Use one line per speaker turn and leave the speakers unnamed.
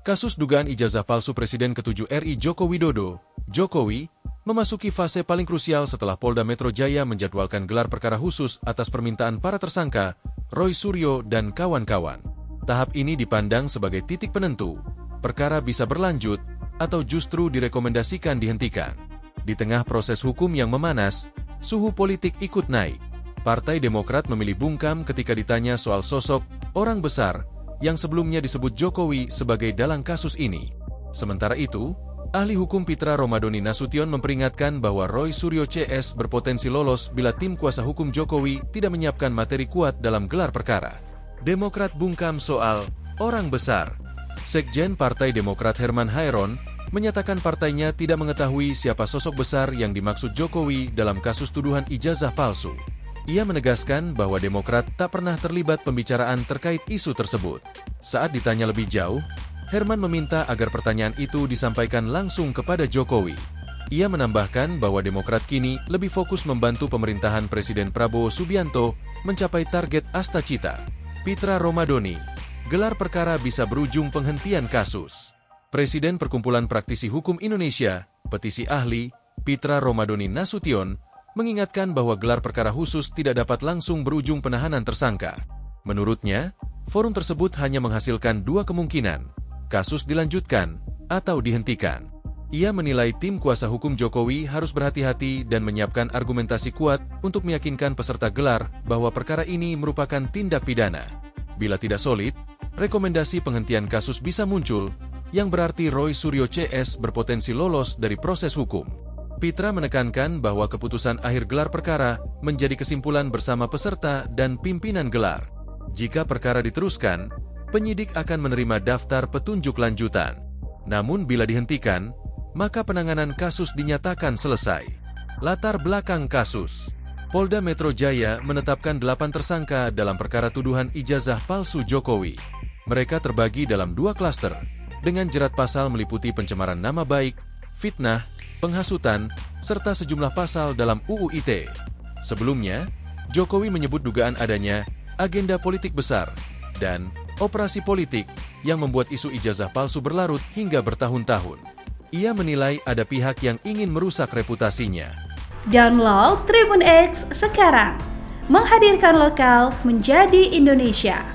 Kasus dugaan ijazah palsu Presiden ke-7 RI Joko Widodo, Jokowi, memasuki fase paling krusial setelah Polda Metro Jaya menjadwalkan gelar perkara khusus atas permintaan para tersangka, Roy Suryo dan kawan-kawan. Tahap ini dipandang sebagai titik penentu, perkara bisa berlanjut atau justru direkomendasikan dihentikan. Di tengah proses hukum yang memanas, suhu politik ikut naik. Partai Demokrat memilih bungkam ketika ditanya soal sosok orang besar yang sebelumnya disebut Jokowi sebagai dalang kasus ini. Sementara itu, ahli hukum Pitra Romadoni Nasution memperingatkan bahwa Roy Suryo CS berpotensi lolos bila tim kuasa hukum Jokowi tidak menyiapkan materi kuat dalam gelar perkara. Demokrat bungkam soal orang besar. Sekjen Partai Demokrat Herman Hairon menyatakan partainya tidak mengetahui siapa sosok besar yang dimaksud Jokowi dalam kasus tuduhan ijazah palsu. Ia menegaskan bahwa Demokrat tak pernah terlibat pembicaraan terkait isu tersebut. Saat ditanya lebih jauh, Herman meminta agar pertanyaan itu disampaikan langsung kepada Jokowi. Ia menambahkan bahwa Demokrat kini lebih fokus membantu pemerintahan Presiden Prabowo Subianto mencapai target Astacita. Pitra Romadoni, gelar perkara bisa berujung penghentian kasus. Presiden Perkumpulan Praktisi Hukum Indonesia, Petisi Ahli, Pitra Romadoni Nasution, mengingatkan bahwa gelar perkara khusus tidak dapat langsung berujung penahanan tersangka. Menurutnya, forum tersebut hanya menghasilkan dua kemungkinan, kasus dilanjutkan atau dihentikan. Ia menilai tim kuasa hukum Jokowi harus berhati-hati dan menyiapkan argumentasi kuat untuk meyakinkan peserta gelar bahwa perkara ini merupakan tindak pidana. Bila tidak solid, rekomendasi penghentian kasus bisa muncul, yang berarti Roy Suryo CS berpotensi lolos dari proses hukum. Pitra menekankan bahwa keputusan akhir gelar perkara menjadi kesimpulan bersama peserta dan pimpinan gelar. Jika perkara diteruskan, penyidik akan menerima daftar petunjuk lanjutan. Namun bila dihentikan, maka penanganan kasus dinyatakan selesai. Latar belakang kasus: Polda Metro Jaya menetapkan 8 tersangka dalam perkara tuduhan ijazah palsu Jokowi. Mereka terbagi dalam 2 klaster, dengan jerat pasal meliputi pencemaran nama baik, fitnah, penghasutan, serta sejumlah pasal dalam UU ITE. Sebelumnya, Jokowi menyebut dugaan adanya agenda politik besar dan operasi politik yang membuat isu ijazah palsu berlarut hingga bertahun-tahun. Ia menilai ada pihak yang ingin merusak reputasinya.
Download Tribun X sekarang, menghadirkan lokal menjadi Indonesia.